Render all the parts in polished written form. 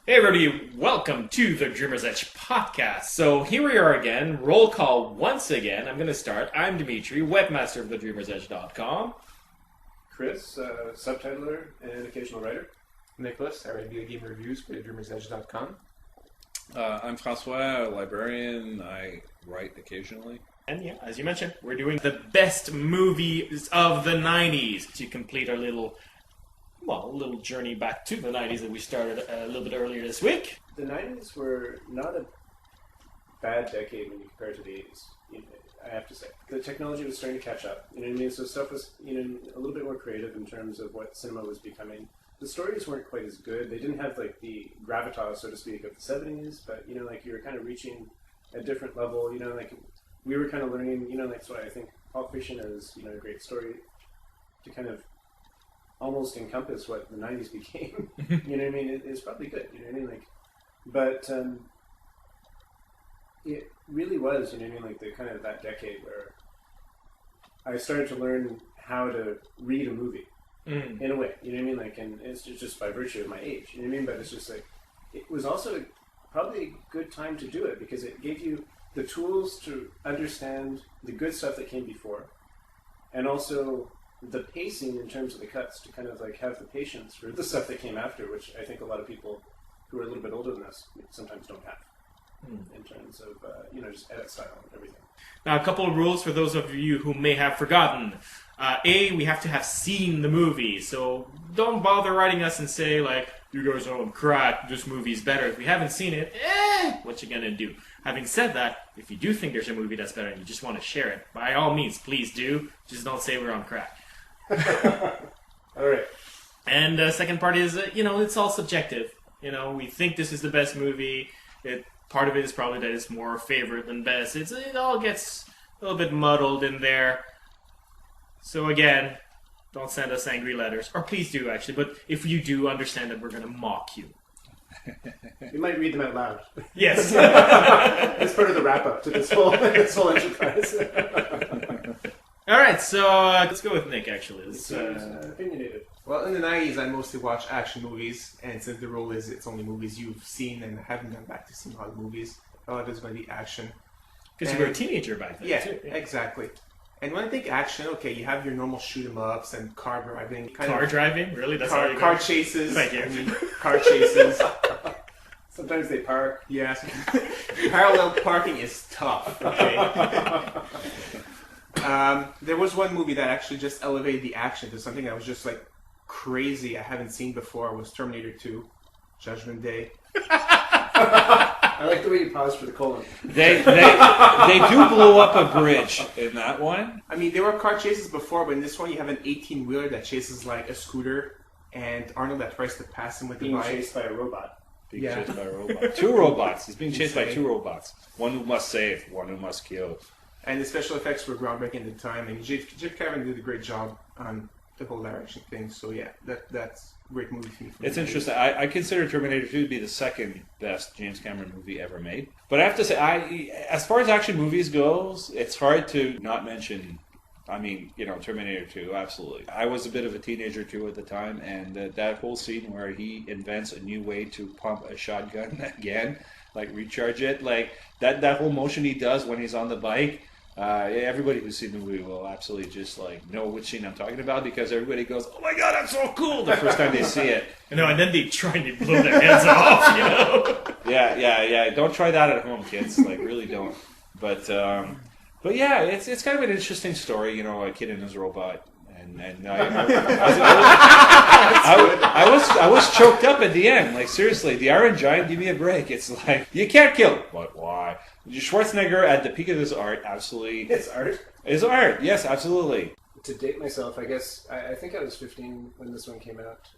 Hey everybody, welcome to the Dreamer's Edge podcast. So here we are again, roll call once again. I'm going to start. I'm Dimitri, webmaster of thedreamersedge.com. Chris, subtitler and occasional writer. Nicholas, I write video game reviews for thedreamersedge.com. I'm Francois, a librarian. I write occasionally. And yeah, as you mentioned, we're doing the best movies of the 90s to complete our little journey back to the 90s that we started a little bit earlier this week. The 90s were not a bad decade when you compare it to the 80s, I have to say. The technology was starting to catch up, you know what I mean? So stuff was, a little bit more creative in terms of what cinema was becoming. The stories weren't quite as good. They didn't have, the gravitas, so to speak, of the 70s, but, you were kind of reaching a different level, we were kind of learning, that's why I think Pulp Fiction is, a great story to kind of almost encompass what the 90s became. You know what I mean? It's probably good, you know what I mean? But it really was, the kind of that decade where I started to learn how to read a movie in a way, you know what I mean? And it's just by virtue of my age, you know what I mean? But it's just it was also probably a good time to do it because it gave you the tools to understand the good stuff that came before and also the pacing in terms of the cuts to kind of have the patience for the stuff that came after, which I think a lot of people who are a little bit older than us sometimes don't have in terms of, just edit style and everything. Now, a couple of rules for those of you who may have forgotten. We have to have seen the movie, so don't bother writing us and say, you guys are on crack, this movie's better. If we haven't seen it, what you gonna do? Having said that, if you do think there's a movie that's better and you just want to share it, by all means, please do. Just don't say we're on crack. All right. And second part is, it's all subjective. We think this is the best movie. Part of it is probably that it's more favorite than best. It all gets a little bit muddled in there. So again, don't send us angry letters. Or please do, actually. But if you do, understand that we're going to mock you. You might read them out loud. Yes. It's part of the wrap-up to this whole enterprise. All right, so let's go with Nick, actually. Opinionated. Well, in the 90s, I mostly watched action movies, and since the rule is it's only movies you've seen and haven't gone back to see a lot of movies, a lot of it's going to be action. Because you were a teenager back then, yeah, too. Yeah, exactly. And when I think action, okay, you have your normal shoot-em-ups and car driving. Driving? Really? That's all you car chases. Thank you. Car chases. Sometimes they park. Yes. Parallel parking is tough, okay? There was one movie that actually just elevated the action to something that was just crazy I haven't seen before. Was Terminator 2, Judgment Day. I like the way you paused for the colon. They do blow up a bridge in that one. I mean, there were car chases before, but in this one you have an 18-wheeler that chases a scooter, and Arnold that tries to pass him with the bike. Being chased by a robot. Being chased by a robot. Two robots. He's being chased by two robots. One who must save, one who must kill. And the special effects were groundbreaking at the time, and Jim Cameron did a great job on the whole direction thing. So yeah, that's a great movie for me. It's interesting. I consider Terminator 2 to be the second best James Cameron movie ever made. But I have to say, as far as action movies goes, it's hard to not mention. Terminator 2, absolutely. I was a bit of a teenager too at the time, and that whole scene where he invents a new way to pump a shotgun again, recharge it, that whole motion he does when he's on the bike. Everybody who's seen the movie will absolutely just know which scene I'm talking about because everybody goes, "Oh my god, that's so cool!" the first time they see it. And then they try and blow their heads off. Yeah. Don't try that at home, kids. Really don't. But yeah, it's kind of an interesting story. A kid and his robot, and I was choked up at the end. Seriously, the Iron Giant, give me a break. It's you can't kill him. But why? Schwarzenegger at the peak of his art, absolutely. It's art? It's art, yes, absolutely. To date myself, I guess, I think I was 15 when this one came out.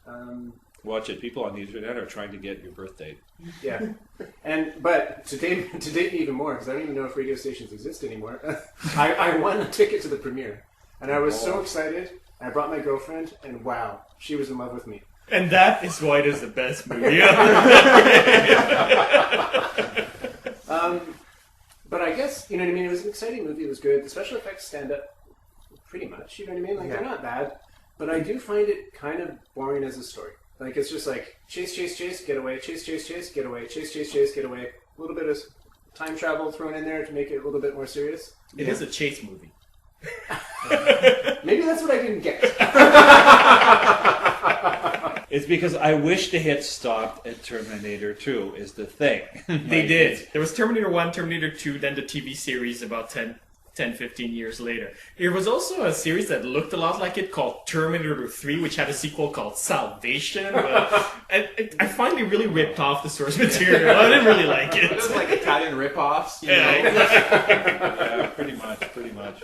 Watch it. People on the internet are trying to get your birth date. Yeah. But to date me even more, because I don't even know if radio stations exist anymore, I won a ticket to the premiere. And I was so excited. I brought my girlfriend, and wow, she was in love with me. And that is why it is the best movie ever. But I guess, you know what I mean, it was an exciting movie, it was good. The special effects stand up pretty much, you know what I mean? They're not bad. But I do find it kind of boring as a story. Like, it's just like, chase, chase, chase, get away, chase, chase, chase, get away, chase, chase, chase, get away. A little bit of time travel thrown in there to make it a little bit more serious. It is a chase movie. Maybe that's what I didn't get. It's because I wish they had stopped at Terminator 2 is the thing. They did. There was Terminator 1, Terminator 2, then the TV series about 10, 15 years later. There was also a series that looked a lot like it called Terminator 3, which had a sequel called Salvation. But I finally really ripped off the source material. I didn't really like it. It was like Italian rip-offs, you know? Yeah, pretty much.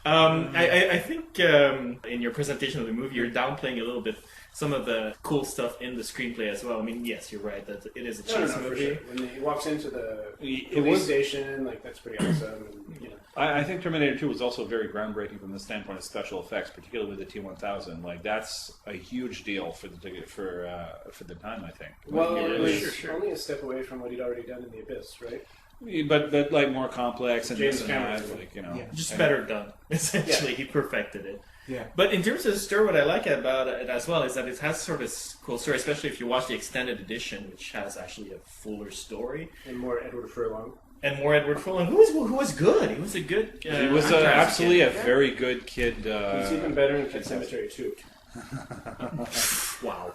I think in your presentation of the movie, you're downplaying a little bit some of the cool stuff in the screenplay as well. I mean, yes, you're right that it is a chase movie. For sure. When he walks into the police station, like, that's pretty awesome. And, you know. I think Terminator 2 was also very groundbreaking from the standpoint of special effects, particularly with the T-1000. Like, that's a huge deal for the time, I think. Well, it was only a step away from what he'd already done in The Abyss, right? But like more complex and James this and Cameron, that, like, you know, just better done. Essentially, he perfected it. Yeah. But in terms of the story, what I like about it as well is that it has sort of a cool story, especially if you watch the extended edition, which has actually a fuller story and more Edward Furlong. Who was good. He was a good. He was absolutely a very good kid. He's even better in Pet Sematary too. Wow.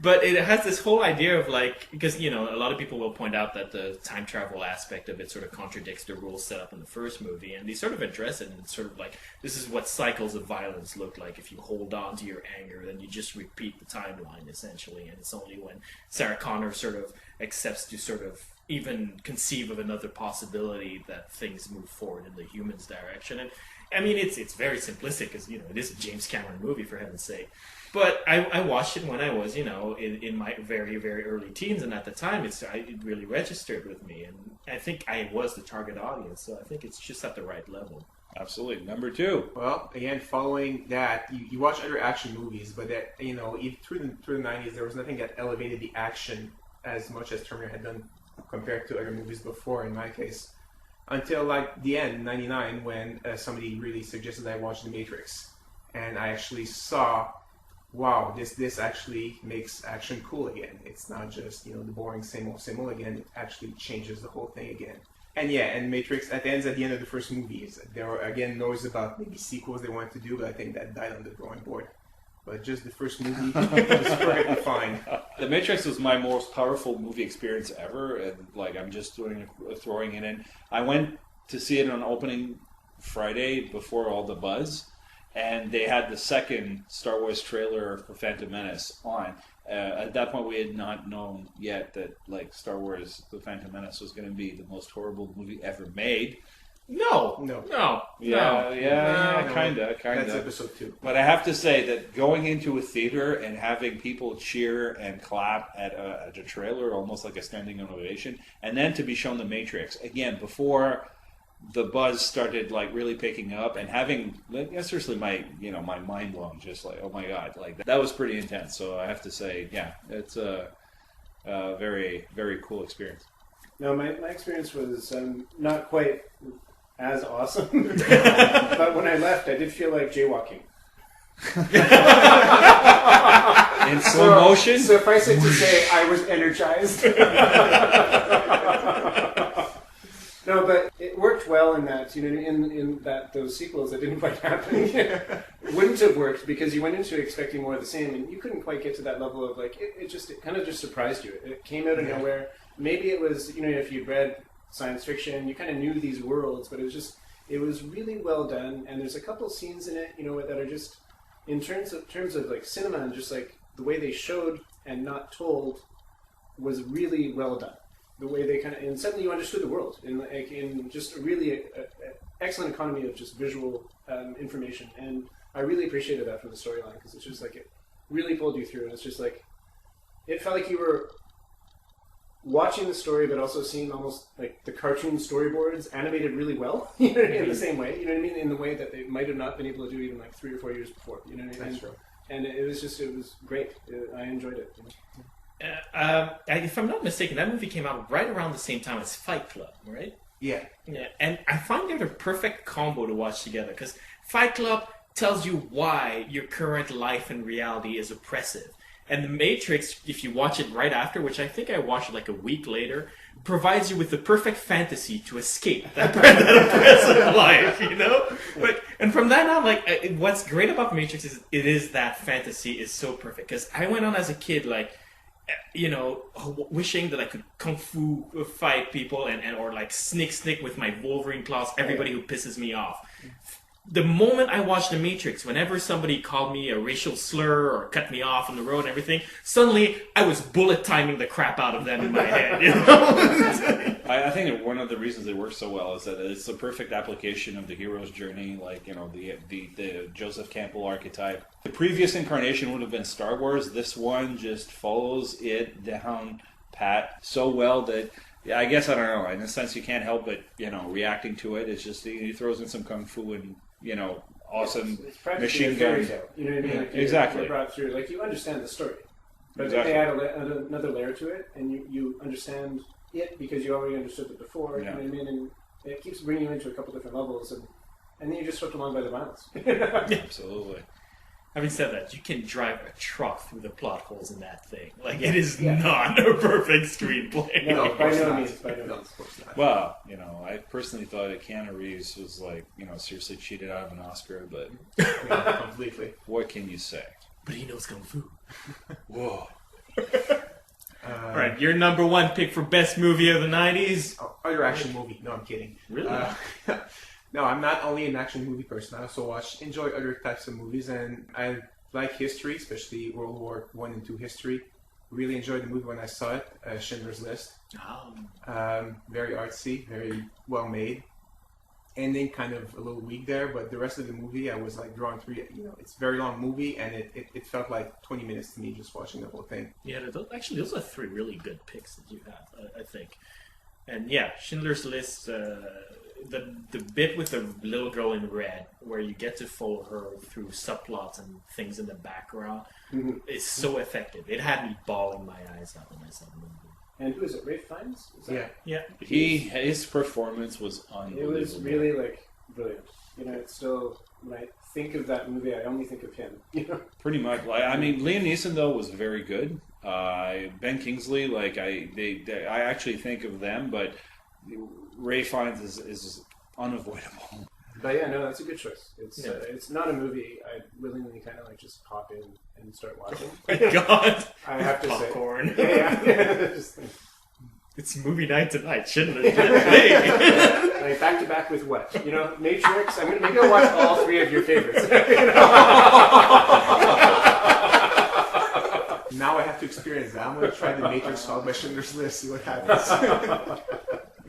But it has this whole idea of, like, because, you know, a lot of people will point out that the time travel aspect of it sort of contradicts the rules set up in the first movie, and they sort of address it and sort of like, this is what cycles of violence look like. If you hold on to your anger, then you just repeat the timeline, essentially, and it's only when Sarah Connor sort of accepts to sort of even conceive of another possibility that things move forward in the human's direction. And I mean, it's very simplistic, because, you know, it is a James Cameron movie, for heaven's sake. But I watched it when I was, you know, in my very, very early teens, and at the time, it really registered with me, and I think I was the target audience, so I think it's just at the right level. Absolutely. Number 2. Well, again, following that, you watch other action movies, but that, you know, through the 90s, there was nothing that elevated the action as much as Terminator had done compared to other movies before, in my case. Until, like, the end, 99, when somebody really suggested I watch The Matrix. And I actually saw, wow, this actually makes action cool again. It's not just, you know, the boring same old again. It actually changes the whole thing again. And yeah, and Matrix, at the end of the first movies, there were, again, noise about maybe sequels they wanted to do, but I think that died on the drawing board. But just the first movie was perfectly fine. The Matrix was my most powerful movie experience ever, and, like, I'm just throwing it in. I went to see it on opening Friday before all the buzz, and they had the second Star Wars trailer for Phantom Menace on. At that point, we had not known yet that, like, Star Wars: The Phantom Menace was going to be the most horrible movie ever made. No. Yeah, kind of. That's episode 2. But I have to say that going into a theater and having people cheer and clap at a trailer, almost like a standing ovation, and then to be shown The Matrix again before the buzz started, like, really picking up, and having, like, seriously, my mind blown, just like, oh my god, like, that was pretty intense. So I have to say, yeah, it's a very, very cool experience. No, my experience was not quite as awesome, but when I left, I did feel like jaywalking. In slow motion? Suffice it to say, I was energized. No, but it worked well in that, you know, in that those sequels that didn't quite happen wouldn't have worked, because you went into expecting more of the same, and you couldn't quite get to that level of, like, it kind of just surprised you. It came out of nowhere. Maybe it was, you know, if you'd read science fiction, you kind of knew these worlds, but it was really well done, and there's a couple scenes in it, you know, that are just, in terms of like cinema and just like the way they showed and not told, was really well done. The way they kind of, and suddenly you understood the world in just a really excellent economy of just visual information, and I really appreciated that from the storyline, because it's just like it really pulled you through, and it's just like it felt like you were watching the story, but also seeing almost like the cartoon storyboards animated really well, you know, in the same way, you know what I mean, in the way that they might have not been able to do even like 3 or 4 years before, you know what I mean? That's true. And it was great. I enjoyed it. You know? If I'm not mistaken, that movie came out right around the same time as Fight Club, right? Yeah. Yeah, and I find they're the perfect combo to watch together, because Fight Club tells you why your current life and reality is oppressive. And The Matrix, if you watch it right after, which I think I watched it like a week later, provides you with the perfect fantasy to escape that oppressive life, you know? And from that on, like, what's great about The Matrix is it is that fantasy is so perfect. Because I went on as a kid, like, you know, wishing that I could kung fu fight people or like sneak with my Wolverine claws everybody who pisses me off. The moment I watched The Matrix, whenever somebody called me a racial slur or cut me off on the road and everything, suddenly I was bullet timing the crap out of them in my head. You know? I think that one of the reasons it works so well is that it's the perfect application of the hero's journey, like, you know, the Joseph Campbell archetype. The previous incarnation would have been Star Wars. This one just follows it down pat so well that, yeah, I guess, I don't know, in a sense you can't help but, you know, reacting to it. It's just he throws in some kung fu and, you know, awesome it's machine a fairy gun. tale. You know what I mean? Like Exactly. You're brought through, like, you understand the story, but Exactly. they add another layer to it, and you understand it because you already understood it before. Yeah. You know what I mean? And it keeps bringing you into a couple different levels, and then you're just swept along by the violence. Absolutely. Having said that, you can drive a truck through the plot holes in that thing. Like, it is not a perfect screenplay. No, by no means. Of course not. Well, you know, I personally thought that Keanu Reeves was, like, you know, seriously cheated out of an Oscar, but Yeah, completely. what can you say? But he knows kung fu. Whoa. Alright, your number one pick for best movie of the 90s? Other action movie. No, I'm kidding. Really? No, I'm not only an action movie person. I also enjoy other types of movies, and I like history, especially World War I and II history. Really enjoyed the movie when I saw it, Schindler's List. Very artsy, very well made. Ending kind of a little weak there, but the rest of the movie I was like drawn through. You know, it's a very long movie, and it felt like 20 minutes to me just watching the whole thing. Yeah, those are three really good picks that you have, I think. And yeah, Schindler's List, the bit with the little girl in red, where you get to follow her through subplots and things in the background, is so effective. It had me bawling my eyes out when I saw the movie. And who is it? Ralph Fiennes? Is that- Yeah. His performance was unbelievable. It was really, like, brilliant. You know, it's still, when I think of that movie, I only think of him. You know? Pretty much. Like, I mean, Liam Neeson though was very good. Ben Kingsley, like I actually think of them, but Ray Fiennes is unavoidable. But yeah, no, that's a good choice. It's not a movie I willingly kind of like just pop in and start watching. My God, I have to popcorn. say, yeah. Just, It's movie night tonight, Schindler's List. like back to back with what? You know, Matrix. Maybe I'll watch all three of your favorites. Now I have to experience that. I'm going to try the Matrix followed by Schindler's List, see what happens.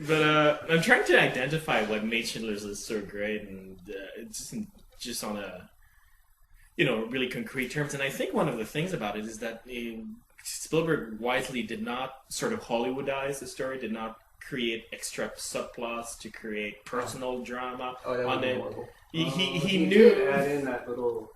But I'm trying to identify what made Schindler's List so great, and it's just on a, you know, really concrete terms. And I think one of the things about it is that Spielberg wisely did not sort of Hollywoodize the story, did not create extra subplots to create personal drama on it. He knew did add in that little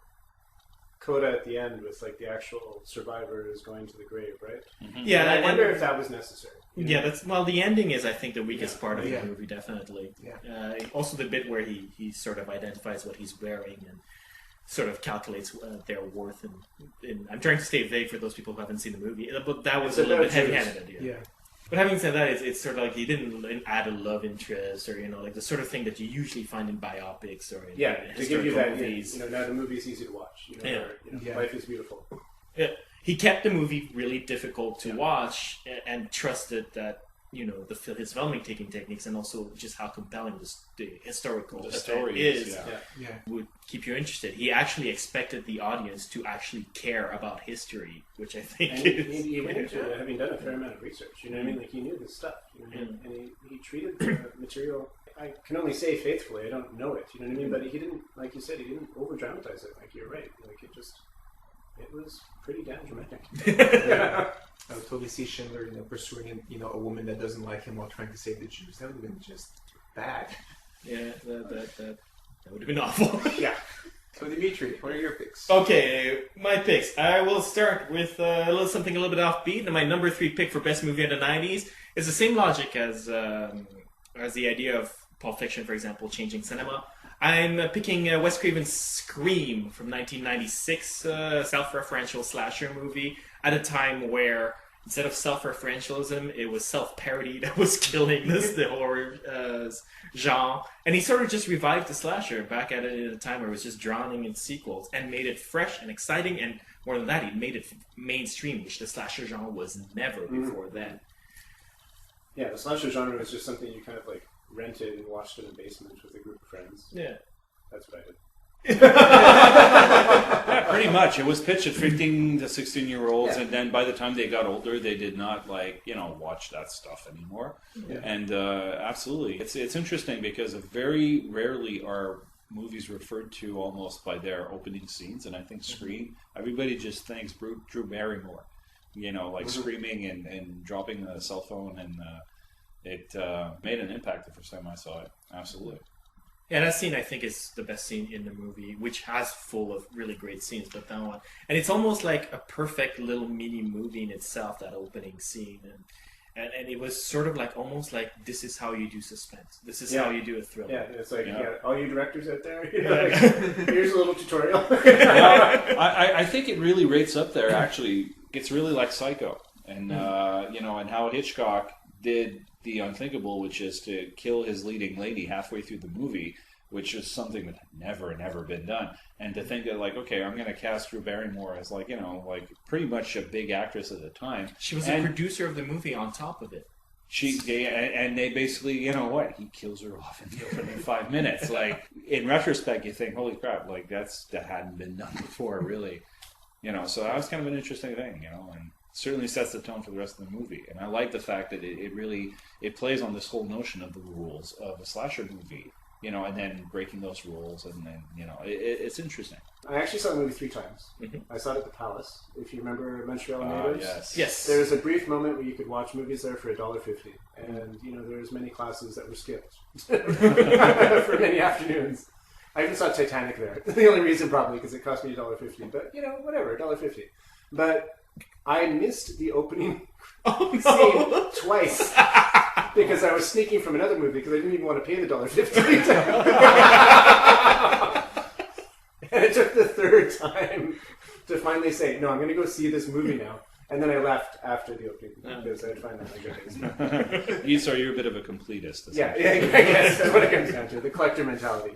coda at the end with like the actual survivors going to the grave, right? Mm-hmm. Yeah, and I wonder if that was necessary. Yeah, the ending is, I think, the weakest part of the movie, definitely. Yeah. Also, the bit where he sort of identifies what he's wearing and sort of calculates their worth. And I'm trying to stay vague for those people who haven't seen the movie, but that was a little bit heavy-handed. Yeah. But having said that, it's sort of like he didn't add a love interest, or, you know, like the sort of thing that you usually find in biopics or in to give you that, movies. you know, now the movie's easy to watch. You know, Life is Beautiful. Yeah. He kept the movie really difficult to watch and trusted that, you know, his filmmaking techniques and also just how compelling the historical story is Yeah. would keep you interested. He actually expected the audience to actually care about history, which I think and is... he went into it having done a fair amount of research. You know what I mean? Like, he knew this stuff. You know what I mean? And he treated the material, I can only say faithfully, I don't know it, you know what I mean? But he didn't, like you said, he didn't over-dramatize it. Like, you're right. Like, it was pretty damn dramatic. I would totally see Schindler, you know, pursuing, you know, a woman that doesn't like him while trying to save the Jews. That would have been just bad. Yeah, that would have been awful. Yeah. So Dimitri, what are your picks? Okay, my picks. I will start with something a little bit offbeat. And my number 3 pick for best movie of the 90s is the same logic as the idea of Pulp Fiction, for example, changing cinema. I'm picking Wes Craven's Scream from 1996, self-referential slasher movie at a time where instead of self-referentialism, it was self-parody that was killing the horror genre. And he sort of just revived the slasher back at it at a time where it was just drowning in sequels and made it fresh and exciting. And more than that, he made it mainstream, which the slasher genre was never before then. Yeah, the slasher genre was just something you kind of like rented and watched in a basement with a group of friends. Yeah. That's what I did. Yeah, pretty much. It was pitched at 15 to 16-year-olds, and then by the time they got older, they did not watch that stuff anymore. Yeah. And absolutely, it's interesting because very rarely are movies referred to almost by their opening scenes, and I think Scream, everybody just thinks Drew Barrymore, screaming and dropping the cell phone, and it made an impact the first time I saw it. Absolutely. Yeah, that scene I think is the best scene in the movie, which has full of really great scenes, but that one, and it's almost like a perfect little mini movie in itself. That opening scene, and it was sort of like almost like this is how you do suspense. This is how you do a thriller. Yeah, it's like all you directors out there, here's a little tutorial. I think it really rates up there. Actually, it's really like Psycho, and and how Hitchcock did the unthinkable, which is to kill his leading lady halfway through the movie, which is something that had never been done. And to think that, okay, I'm going to cast Drew Barrymore as, pretty much a big actress at the time. She was a producer of the movie on top of it. They basically, he kills her off in the opening 5 minutes. In retrospect, you think, holy crap, that hadn't been done before, really. So that was kind of an interesting thing, and certainly sets the tone for the rest of the movie. And I like the fact that it really plays on this whole notion of the rules of a slasher movie, and then breaking those rules, and then it's interesting. I actually saw the movie 3 times. I saw it at the Palace. If you remember Montreal Natives, yes. There was a brief moment where you could watch movies there for $1.50, and there was many classes that were skipped for many afternoons. I even saw Titanic there. The only reason probably because it cost me $1.50, but whatever, $1.50. But I missed the opening scene twice because I was sneaking from another movie because I didn't even want to pay the $1.50. And it took the 3rd time to finally say, no, I'm going to go see this movie now. And then I left after the opening because I'd find that a good So you're a bit of a completist. Yeah, I guess that's what it comes down to, the collector mentality.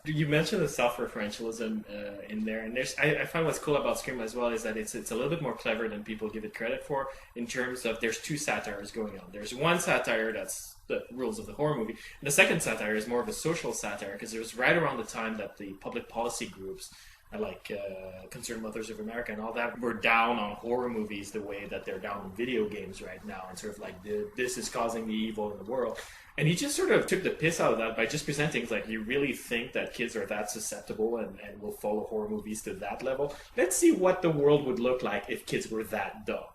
You mentioned the self-referentialism in there, and I find what's cool about Scream as well is that it's a little bit more clever than people give it credit for in terms of there's 2 satires going on. There's one satire that's the rules of the horror movie, and the second satire is more of a social satire because it was right around the time that the public policy groups like Concerned Mothers of America and all that were down on horror movies the way that they're down on video games right now, and sort of this is causing the evil in the world. And he just sort of took the piss out of that by just presenting you really think that kids are that susceptible and will follow horror movies to that level? Let's see what the world would look like if kids were that dumb,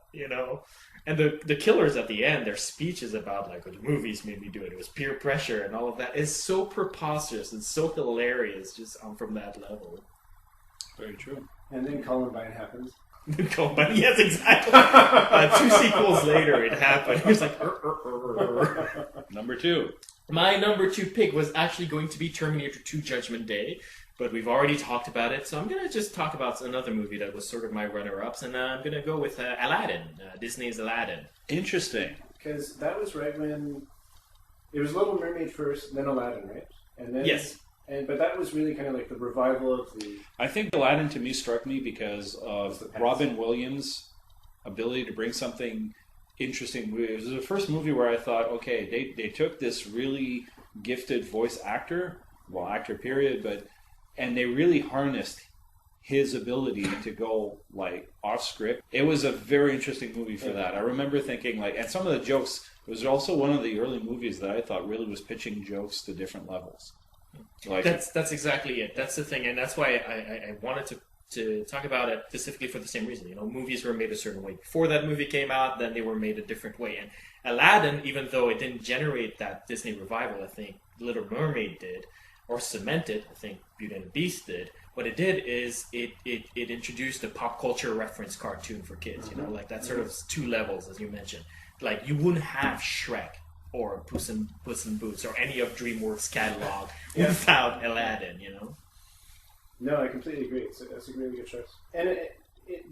And the killers at the end, their speech is about what the movies made me do it. It was peer pressure and all of that. It's so preposterous and so hilarious just from that level. Very true. And then Columbine happens. Columbine, yes, exactly. 2 sequels later, it happened. He was like, Number 2. My number 2 pick was actually going to be Terminator 2 Judgment Day, but we've already talked about it, so I'm going to just talk about another movie that was sort of my runner-ups, and I'm going to go with Aladdin, Disney's Aladdin. Interesting. Because that was right when... It was Little Mermaid first, then Aladdin, right? And then... Yes. But that was really kind of like the revival of the... I think Aladdin to me struck me because of Robin Williams' ability to bring something interesting. It was the first movie where I thought, okay, they took this really gifted voice actor, and they really harnessed his ability to go off script. It was a very interesting movie for that. I remember thinking and some of the jokes, it was also one of the early movies that I thought really was pitching jokes to different levels. That's exactly it. That's the thing, and that's why I wanted to talk about it specifically for the same reason. Movies were made a certain way before that movie came out, then they were made a different way. And Aladdin, even though it didn't generate that Disney revival, I think Little Mermaid did, or cement it, I think Beauty and the Beast did. What it did is it introduced a pop culture reference cartoon for kids. That sort of 2 levels, as you mentioned. You wouldn't have Shrek or Puss in Boots or any of DreamWorks' catalog without Aladdin, you know? No, I completely agree. That's a really good choice. And it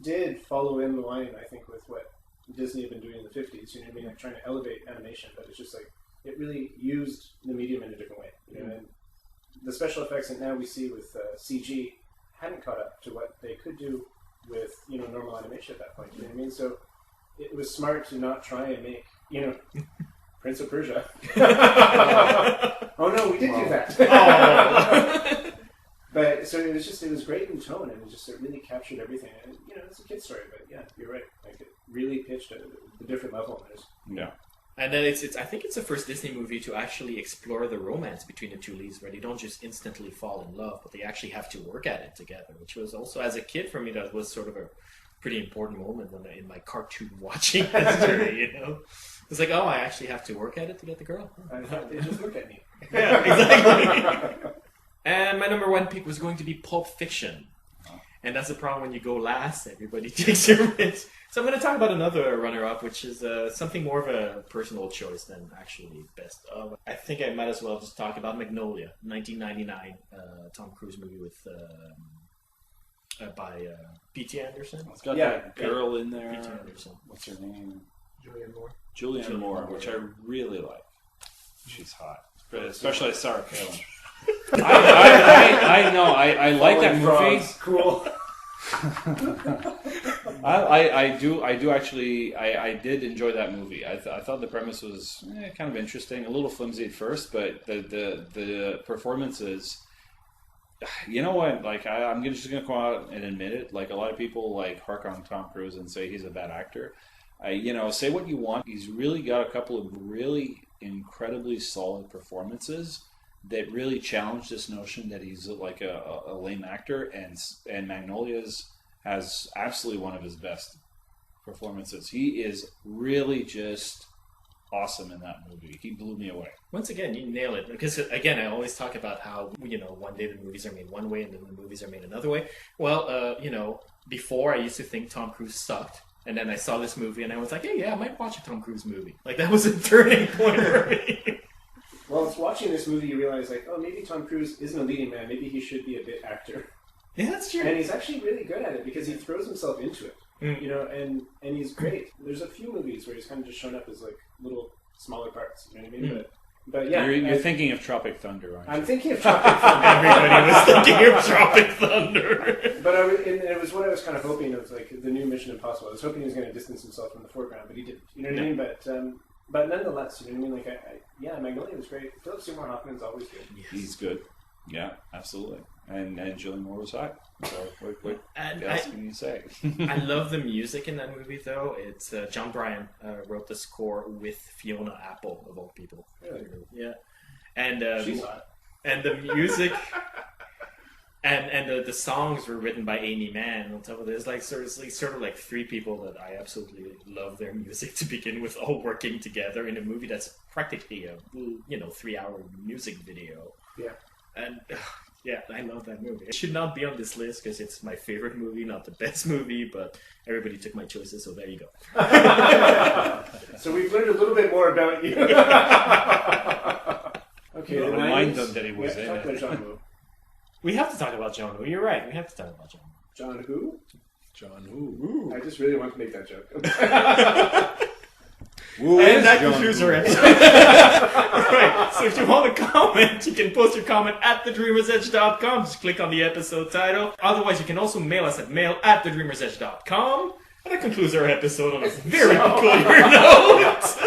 did follow in the line, I think, with what Disney had been doing in the 50s, you know what I mean? Like trying to elevate animation, but it's just like, it really used the medium in a different way, you know? And the special effects that now we see with CG hadn't caught up to what they could do with, you know, normal animation at that point, you know what I mean? So it was smart to not try and make, you know, Prince of Persia. Oh no, we did do that. Oh. But so it was great in tone, and it really captured everything. And you know, it's a kid's story, but yeah, you're right. Like it really pitched at a different level. Yeah. And then I think it's the first Disney movie to actually explore the romance between the two leads, where they don't just instantly fall in love, but they actually have to work at it together, which was also, as a kid for me, that was sort of a pretty important moment in my cartoon watching history, you know? It's like, oh, I actually have to work at it to get the girl. I thought they just look at me. Yeah, exactly. And my number one pick was going to be Pulp Fiction. And that's the problem when you go last, everybody takes your risk. So I'm going to talk about another runner-up, which is something more of a personal choice than actually best of. I think I might as well just talk about Magnolia, 1999 Tom Cruise movie with by P.T. Anderson. It's got that girl in there. P.T. Anderson. What's her name? Julianne Moore, which I really like. She's hot, especially Sarah Palin. I know. I like that movie. Cool. I do actually. I did enjoy that movie. I thought the premise was kind of interesting, a little flimsy at first, but the performances. You know what? Like I'm just gonna go out and admit it. Like a lot of people like hark on Tom Cruise and say he's a bad actor. Say what you want. He's really got a couple of really incredibly solid performances that really challenge this notion that he's like a lame actor, and Magnolia's has absolutely one of his best performances. He is really just awesome in that movie. He blew me away. Once again, you nail it. Because again, I always talk about how, you know, one day the movies are made one way and then the movies are made another way. Well, you know, before I used to think Tom Cruise sucked. And then I saw this movie and I was like, hey, yeah, I might watch a Tom Cruise movie. Like, that was a turning point for me. Well, it's watching this movie you realize, like, oh, maybe Tom Cruise isn't a leading man. Maybe he should be a bit actor. Yeah, that's true. And he's actually really good at it because he throws himself into it. You know, and he's great. There's a few movies where he's kind of just shown up as, like, little smaller parts. You know what I mean? But yeah. You're thinking of Tropic Thunder, aren't you? I'm thinking of Tropic Thunder. Everybody was thinking of Tropic Thunder. But it was what I was kind of hoping. It was like the new Mission Impossible. I was hoping he was going to distance himself from the foreground, but he didn't. You know what I mean? But nonetheless, you know what I mean? Like, Magnolia was great. Philip Seymour Hoffman's always good. Yes. He's good. Yeah, absolutely. And Julianne Moore was hot. So what else can you say? I love the music in that movie, though. It's John Bryan wrote the score with Fiona Apple, of all people. Really? Yeah. And she's hot. And the music and the songs were written by Amy Mann. On top of this, like sort of like three people that I absolutely love their music to begin with, all working together in a movie that's practically a 3-hour music video. Yeah. And yeah, I love that movie. It should not be on this list because it's my favorite movie, not the best movie, but everybody took my choices, so there you go. So we've learned a little bit more about you. Okay, well, remind them that he was in it. John Woo. We have to talk about John Woo. You're right. We have to talk about John Woo. John who? John Woo. I just really want to make that joke. And that concludes our episode. Right. So if you want to comment, you can post your comment at thedreamersedge.com. Just click on the episode title. Otherwise, you can also mail us at mail@thedreamersedge.com. And that concludes our episode on a very peculiar note.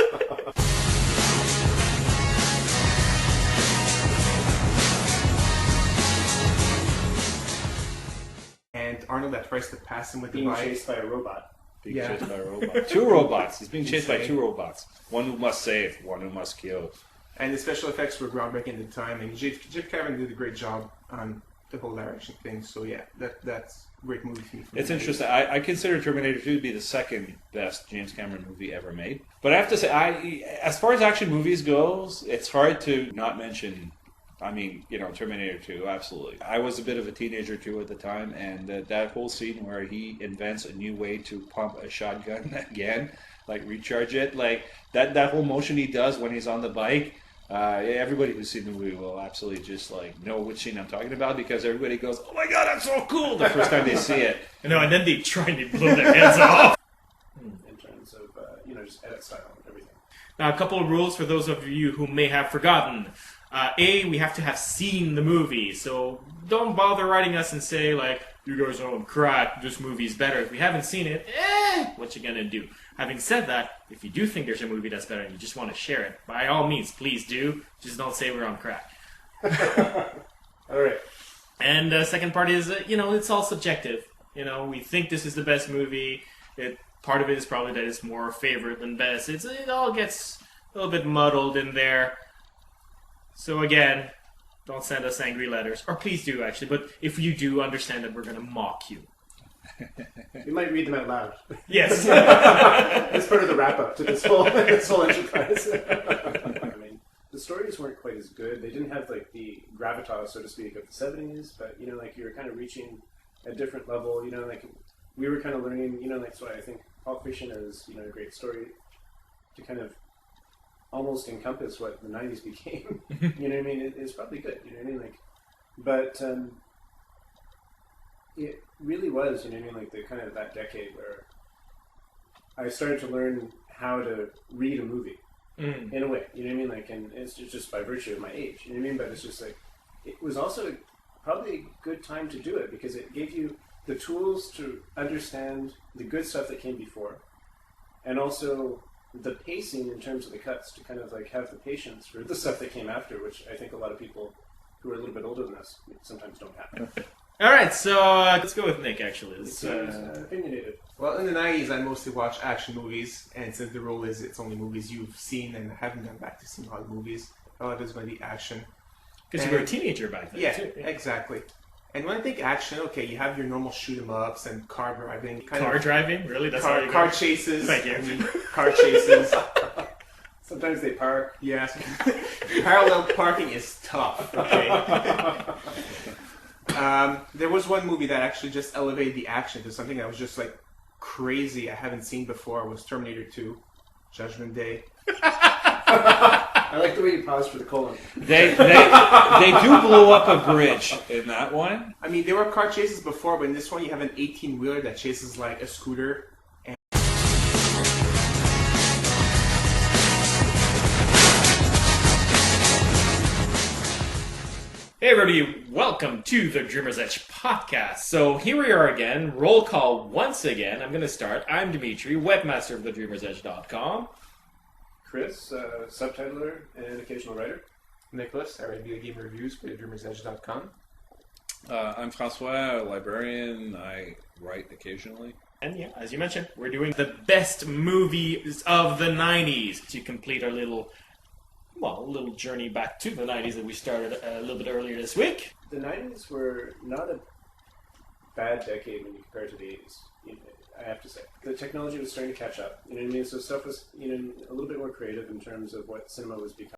And Arnold that tries to pass him with being the bike. chased by a robot. Being chased by a robot. Two robots. He's being chased by two robots. One who must save, one who must kill. And the special effects were groundbreaking at the time. And Jim Cameron did a great job on the whole direction thing. So yeah, that's a great movie for me. It's interesting. I consider Terminator 2 to be the second best James Cameron movie ever made. But I have to say, as far as action movies goes, it's hard to not mention. I mean, Terminator 2, absolutely. I was a bit of a teenager, too, at the time, and that whole scene where he invents a new way to pump a shotgun again, like recharge it. Like that whole motion he does when he's on the bike. Everybody who's seen the movie will absolutely just like know which scene I'm talking about because everybody goes, "Oh my god, that's so cool!" the first time they see it. No, and then they try and blow their heads off. In terms of just edit style and everything. Now, a couple of rules for those of you who may have forgotten. We have to have seen the movie, so don't bother writing us and say, like, you guys are on crack, this movie's better. If we haven't seen it, what you gonna do? Having said that, if you do think there's a movie that's better and you just want to share it, by all means, please do. Just don't say we're on crack. Alright. And the second part is, it's all subjective. We think this is the best movie. Part of it is probably that it's more favorite than best. It all gets a little bit muddled in there. So again, don't send us angry letters. Or please do, actually. But if you do, understand that we're going to mock you. You might read them out loud. Yes. That's part of the wrap-up to this whole enterprise. I mean, the stories weren't quite as good. They didn't have, like, the gravitas, so to speak, of the 70s. But, you were kind of reaching a different level. We were kind of learning, that's why I think Pulp Fiction is, a great story to kind of almost encompass what the 90s became. You know what I mean? It's probably good, you know what I mean? But it really was, the kind of that decade where I started to learn how to read a movie in a way, you know what I mean? And it's just by virtue of my age, you know what I mean? But it's just it was also probably a good time to do it because it gave you the tools to understand the good stuff that came before and also the pacing in terms of the cuts to kind of have the patience for the stuff that came after, which I think a lot of people who are a little bit older than us sometimes don't have. All right, so let's go with Nick, actually. Opinionated. Well, in the 90s, I mostly watched action movies, and since the rule is it's only movies you've seen and haven't gone back to see a lot of movies, a lot of it's going to be action. Because you were a teenager back then, too. Yeah, exactly. And when I think action, okay, you have your normal shoot-em-ups and car driving. Driving? Really? That's all you car chases. Thank you. I mean, car chases. Sometimes they park. Yes. Parallel parking is tough, okay? There was one movie that actually just elevated the action to something that was just, crazy I haven't seen before. It was Terminator 2, Judgment Day. I like the way you paused for the colon. They do blow up a bridge in that one. I mean, there were car chases before, but in this one you have an 18-wheeler that chases like a scooter. Hey everybody, welcome to the Dreamer's Edge podcast. So here we are again, roll call once again. I'm going to start. I'm Dimitri, webmaster of thedreamersedge.com. Chris, subtitler and occasional writer. Nicholas, I write video game reviews for thedreamersedge.com. I'm Francois, a librarian. I write occasionally. And yeah, as you mentioned, we're doing the best movies of the 90s to complete our little journey back to the 90s that we started a little bit earlier this week. The 90s were not a bad decade when you compare it to the 80s, I have to say. The technology was starting to catch up, you know what I mean? So stuff was, a little bit more creative in terms of what cinema was becoming.